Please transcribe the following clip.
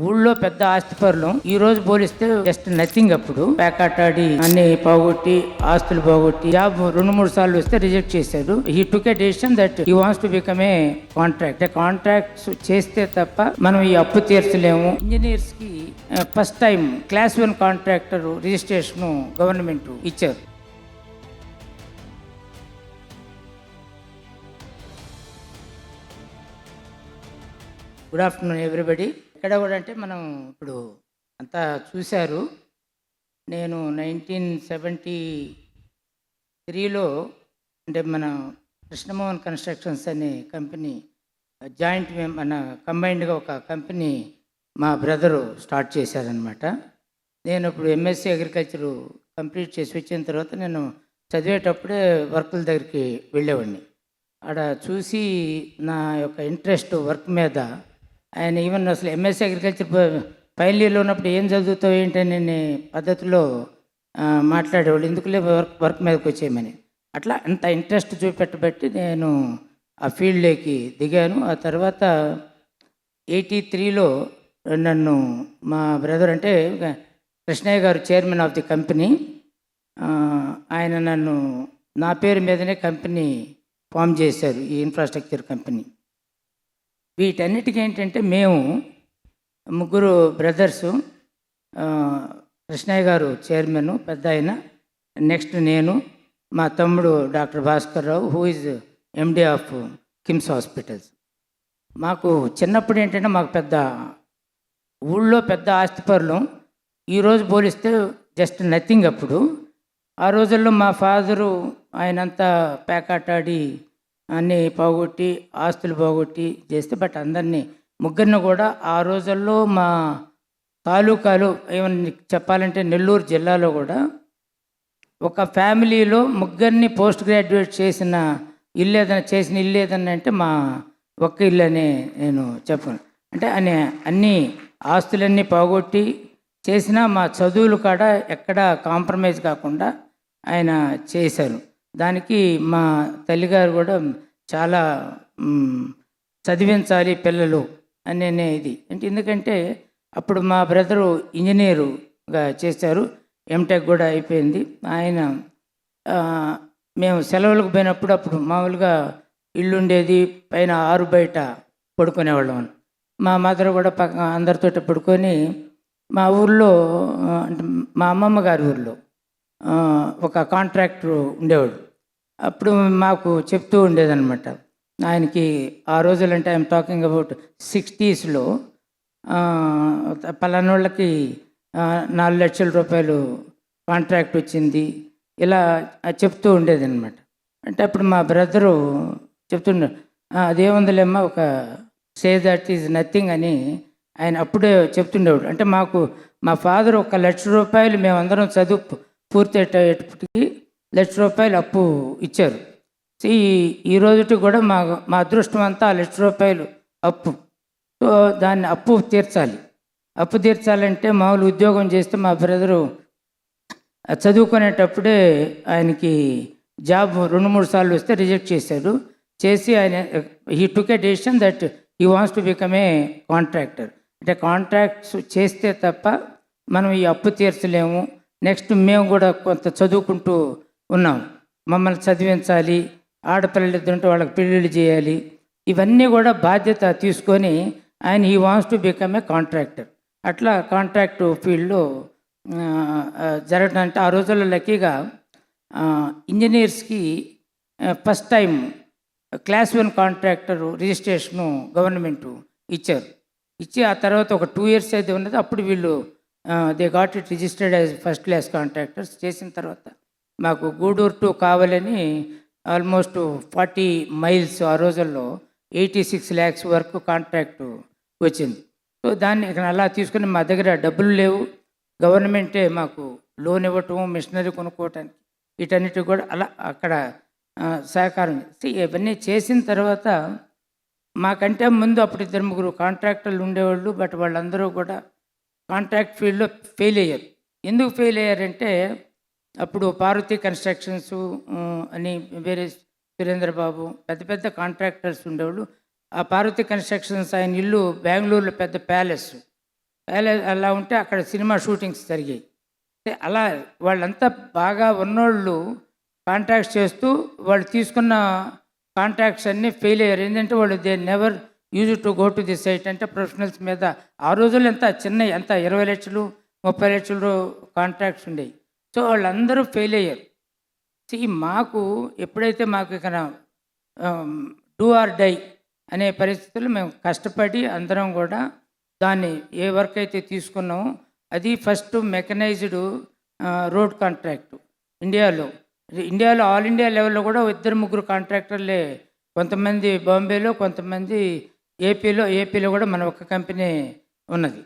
ఊళ్ళో పెద్ద ఆస్తిపరులం. ఈ రోజు పోలిస్తే జస్ట్ నథింగ్. అప్పుడు ప్యాకాటాడి అన్ని పోగొట్టి ఆస్తులు పోగొట్టి జాబ్ 2-3 సార్లు వస్తే రిజెక్ట్ చేశాడు. He took a decision that he wants to become a contracts చేస్తే తప్ప మనం ఈ అప్పు తీర్చలేము. ఇంజనీర్స్ కి first time class 1 contractor registration government ఇచ్చారు. Good afternoon everybody. ఎక్కడ కూడా అంటే మనం ఇప్పుడు అంతా చూశారు. నేను 1973లో అంటే మన కృష్ణమోహన్ కన్స్ట్రక్షన్స్ అనే కంపెనీ జాయింట్ మన కంబైన్డ్గా ఒక కంపెనీ మా బ్రదరు స్టార్ట్ చేశారనమాట. నేను ఇప్పుడు ఎంఎస్సీ అగ్రికల్చరు కంప్లీట్ చేసి వచ్చిన తర్వాత నేను చదివేటప్పుడే వర్కుల దగ్గరికి వెళ్ళేవాడిని. ఆడ చూసి నా యొక్క ఇంట్రెస్ట్ వర్క్ మీద ఆయన ఈవెన్ అసలు ఎంఎస్సీ అగ్రికల్చర్ ఫైనల్ ఇయర్లో ఉన్నప్పుడు ఏం చదువుతావు ఏంటని పద్ధతిలో మాట్లాడేవాళ్ళు, ఎందుకులే వర్క్ మీదకి వచ్చేయమని. అట్లా అంత ఇంట్రెస్ట్ చూపెట్టబట్టి నేను ఆ ఫీల్డ్లోకి దిగాను. ఆ తర్వాత 83లో నన్ను మా బ్రదర్ అంటే కృష్ణయ్య గారు చైర్మన్ ఆఫ్ ది కంపెనీ, ఆయన నన్ను నా పేరు మీదనే కంపెనీ ఫామ్ చేశారు, ఈ ఇన్ఫ్రాస్ట్రక్చర్ కంపెనీ. వీటన్నిటికీ ఏంటంటే మేము ముగ్గురు బ్రదర్సు, కృష్ణయ్య గారు చైర్మన్ పెద్ద ఆయన, నెక్స్ట్ నేను, మా తమ్ముడు doctor Bhaskar Rao who is MD of KIMS hospitals. మాకు చిన్నప్పుడు ఏంటంటే మాకు పెద్ద ఊళ్ళో పెద్ద ఆస్తిపరులం. ఈరోజు పోలిస్తే జస్ట్ నథింగ్. అప్పుడు ఆ రోజుల్లో మా ఫాదరు ఆయనంతా ప్యాకాటాడి అన్నీ పోగొట్టి ఆస్తులు పోగొట్టి చేస్తే, బట్ అందరినీ ముగ్గురిని కూడా ఆ రోజుల్లో మా తాలూకాలు ఏమన్నా చెప్పాలంటే నెల్లూరు జిల్లాలో కూడా ఒక ఫ్యామిలీలో ముగ్గురిని పోస్ట్ గ్రాడ్యుయేట్ చేసిన ఇల్లు ఏదైనా అంటే మా ఒక్క ఇల్లు అనే నేను చెప్పను. అంటే అన్ని ఆస్తులన్నీ పోగొట్టి చేసినా మా చదువులు కూడా ఎక్కడా కాంప్రమైజ్ కాకుండా ఆయన చేశారు. దానికి మా తల్లిగారు కూడా చాలా చదివించాలి పిల్లలు అనే ఇది అంటే, ఎందుకంటే అప్పుడు మా బ్రదరు ఇంజనీరుగా చేశారు, ఎంటెక్ కూడా అయిపోయింది. ఆయన మేము సెలవులకు పోయినప్పుడు అప్పుడు మామూలుగా ఇల్లు ఉండేది, పైన ఆరు బయట పడుకునేవాళ్ళం. మా మదర్ కూడా అందరితో పడుకొని మా ఊర్లో అంటే మా అమ్మమ్మ గారి ఊర్లో ఒక కాంట్రాక్టర్ ఉండేవాడు. అప్పుడు మాకు చెప్తూ ఉండేదన్నమాట. ఆయనకి ఆ రోజులంటే ఐఎమ్ టాకింగ్ అబౌట్ 60స్లో పలానోళ్ళకి 4 లక్షల రూపాయలు కాంట్రాక్ట్ వచ్చింది, ఇలా చెప్తూ ఉండేదన్నమాట. అంటే అప్పుడు మా బ్రదరు చెప్తుండే, అదేముందిలేమ్మా, ఒక సే దట్ ఈజ్ నథింగ్ అని ఆయన అప్పుడే చెప్తుండేవాడు. అంటే మాకు మా ఫాదర్ 1 లక్ష రూపాయలు మేమందరం చదువు పూర్తి అయ్యేటప్పటికి 1 లక్ష రూపాయలు అప్పు ఇచ్చారు. ఈ రోజుకి కూడా మా అదృష్టం అంతా 1 లక్ష రూపాయలు అప్పు. సో దాన్ని అప్పు తీర్చాలంటే మామూలు ఉద్యోగం చేస్తే మా బ్రదరు చదువుకునేటప్పుడే ఆయనకి జాబ్ 2-3 సార్లు వస్తే రిజెక్ట్ చేశాడు. చేసి ఆయన he took a decision that he wants to become a contractor. అంటే కాంట్రాక్ట్స్ చేస్తే తప్ప మనం ఈ అప్పు తీర్చలేము. నెక్స్ట్ మేము కూడా కొంత చదువుకుంటూ ఉన్నాం, మమ్మల్ని చదివించాలి, ఆడపిల్లలు ఇద్దరుంటే వాళ్ళకి పెళ్ళిళ్ళు చేయాలి, ఇవన్నీ కూడా బాధ్యత తీసుకొని ఆయన he wants to become a contractor. అట్లా కాంట్రాక్ట్ ఫీల్డ్లో జరగడం. అంటే ఆ రోజుల్లో లక్కీగా ఇంజనీర్స్కి first time class 1 contractor registration government ఇచ్చారు. ఇచ్చి ఆ తర్వాత ఒక 2 years అయితే ఉన్నది, అప్పుడు వీళ్ళు they got it registered as first class contractors. చేసిన తర్వాత మాకు గూడూరు టు కావాలని ఆల్మోస్ట్ 40 miles ఆ రోజుల్లో 86 lakhs వరకు కాంట్రాక్టు వచ్చింది. సో దాన్ని ఇక్కడ అలా తీసుకుని, మా దగ్గర డబ్బులు లేవు, గవర్నమెంటే మాకు లోన్ ఇవ్వటం, మిషనరీ కొనుక్కోవటానికి, వీటన్నిటికి కూడా అలా అక్కడ సహకారం. ఇవన్నీ చేసిన తర్వాత మాకంటే ముందు అప్పుడు 2-3 కాంట్రాక్టర్లు ఉండేవాళ్ళు, బట్ వాళ్ళందరూ కూడా కాంట్రాక్ట్ ఫీల్డ్లో ఫెయిల్ అయ్యారు. ఎందుకు ఫెయిల్ అయ్యారంటే అప్పుడు పార్వతీ కన్స్ట్రక్షన్స్ అని వేరే సురేంద్రబాబు పెద్ద పెద్ద కాంట్రాక్టర్స్ ఉండేవాళ్ళు. ఆ పార్వతీ కన్స్ట్రక్షన్స్ ఆయన ఇల్లు బెంగళూరులో పెద్ద ప్యాలెస్, అలా ఉంటే అక్కడ సినిమా షూటింగ్స్ జరిగాయి. అలా వాళ్ళంతా బాగా ఉన్నోళ్ళు కాంట్రాక్ట్స్ చేస్తూ వాళ్ళు తీసుకున్న కాంట్రాక్ట్స్ అన్నీ ఫెయిల్ అయ్యారు. ఏంటంటే వాళ్ళు they never use to go to the site. అంటే ప్రొఫెషనల్స్ మీద ఆ రోజుల్లో ఎంత చిన్న ఎంత 20 లక్షలు 30 లక్షలు కాంట్రాక్ట్స్ ఉండేవి. సో వాళ్ళందరూ ఫెయిల్ అయ్యారు. మాకు ఎప్పుడైతే మాకు ఇక్కడ డూ ఆర్ డై అనే పరిస్థితుల్లో మేము కష్టపడి అందరం కూడా దాన్ని ఏ వర్క్ అయితే తీసుకున్నామో అది ఫస్ట్ మెకనైజ్డ్ రోడ్ కాంట్రాక్ట్ ఇండియాలో. ఇండియాలో ఆల్ ఇండియా లెవెల్లో కూడా 2-3 కాంట్రాక్టర్లే, కొంతమంది బాంబేలో, కొంతమంది ఏపీలో కూడా మన ఒక్క కంపెనీ ఉన్నది.